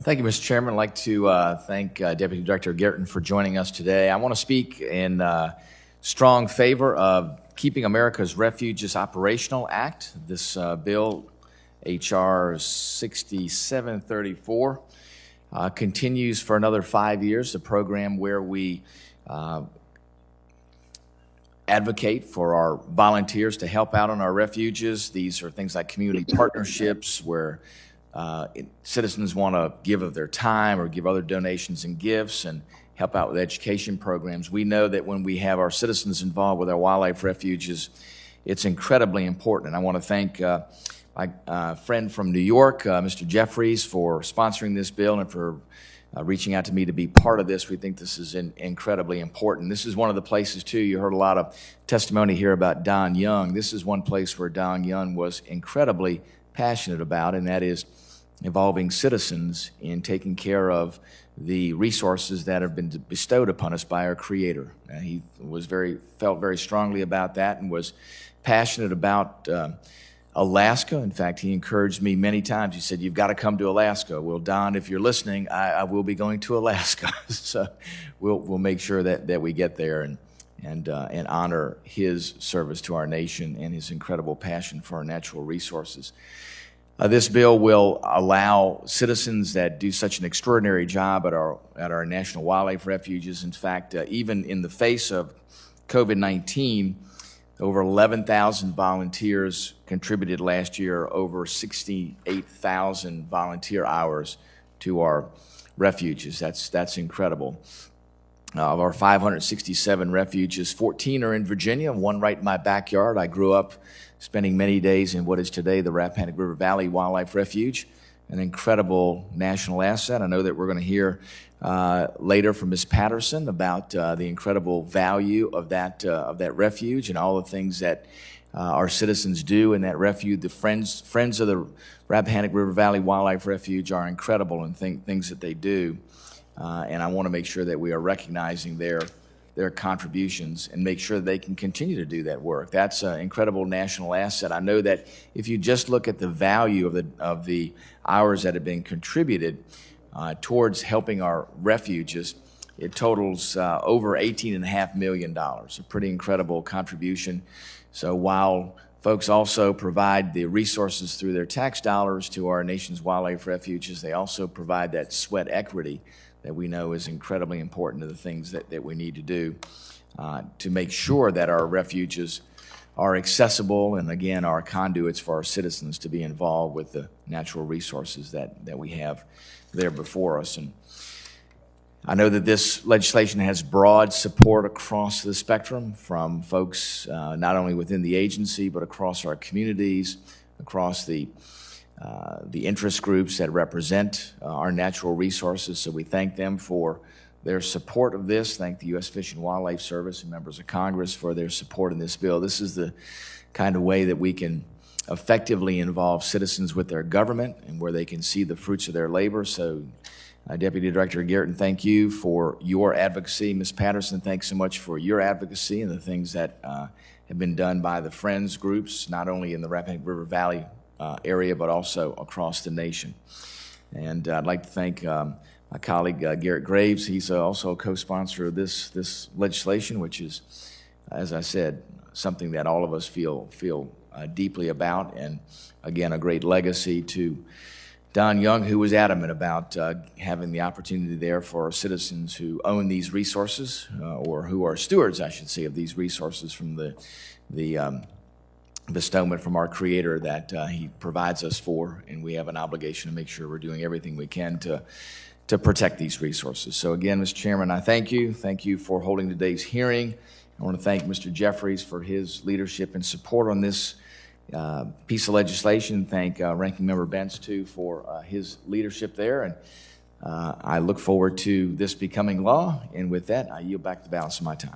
Thank you, Mr. Chairman. I'd like to thank Deputy Director Gerton for joining us today. I want to speak in strong favor of Keeping America's Refuges Operational Act. This bill, H.R. 6734, continues for another 5 years, a program where we advocate for our volunteers to help out on our refuges. These are things like community partnerships where citizens want to give of their time or give other donations and gifts and help out with education programs. We know that when we have our citizens involved with our wildlife refuges, it's incredibly important. And I want to thank my friend from New York, Mr. Jeffries, for sponsoring this bill and for reaching out to me to be part of this. We think this is incredibly important. This is one of the places, too, you heard a lot of testimony here about Don Young. This is one place where Don Young was incredibly passionate about, and that is involving citizens in taking care of the resources that have been bestowed upon us by our Creator. He felt very strongly about that and was passionate about Alaska. In fact, he encouraged me many times. He said, "You've got to come to Alaska." Well, Don, if you're listening, I will be going to Alaska. So we'll make sure that we get there and honor his service to our nation and his incredible passion for our natural resources. This bill will allow citizens that do such an extraordinary job at our national wildlife refuges. In fact, even in the face of COVID-19, over 11,000 volunteers contributed last year, over 68,000 volunteer hours to our refuges. That's incredible. Of our 567 refuges, 14 are in Virginia, one right in my backyard. I grew up spending many days in what is today the Rappahannock River Valley Wildlife Refuge, an incredible national asset. I know that we're going to hear later from Ms. Patterson about the incredible value of that refuge and all the things that our citizens do in that refuge. The friends of the Rappahannock River Valley Wildlife Refuge are incredible in things that they do. And I want to make sure that we are recognizing their contributions and make sure that they can continue to do that work. That's an incredible national asset. I know that if you just look at the value of the hours that have been contributed towards helping our refuges, it totals over $18.5 million, a pretty incredible contribution. So while folks also provide the resources through their tax dollars to our nation's wildlife refuges, they also provide that sweat equity that we know is incredibly important to the things that we need to do to make sure that our refuges are accessible and, again, are conduits for our citizens to be involved with the natural resources that we have there before us. And I know that this legislation has broad support across the spectrum from folks not only within the agency but across our communities, across the interest groups that represent our natural resources. So we thank them for their support of this. Thank the U.S. Fish and Wildlife Service and members of Congress for their support in this bill. This is the kind of way that we can effectively involve citizens with their government and where they can see the fruits of their labor. So Deputy Director Gerton, thank you for your advocacy. Ms. Patterson, thanks so much for your advocacy and the things that have been done by the Friends groups, not only in the Rappahannock River Valley area, but also across the nation. And I'd like to thank my colleague Garrett Graves. He's also a co-sponsor of this legislation, which is, as I said, something that all of us feel deeply about, and again, a great legacy to Don Young, who was adamant about having the opportunity there for citizens who own these resources, or who are stewards, I should say, of these resources from the bestowment from our Creator that He provides us for, and we have an obligation to make sure we're doing everything we can to protect these resources. So again, Mr. Chairman, I thank you. Thank you for holding today's hearing. I want to thank Mr. Jeffries for his leadership and support on this piece of legislation. Thank Ranking Member Bentz, too, for his leadership there. And I look forward to this becoming law. And with that, I yield back the balance of my time.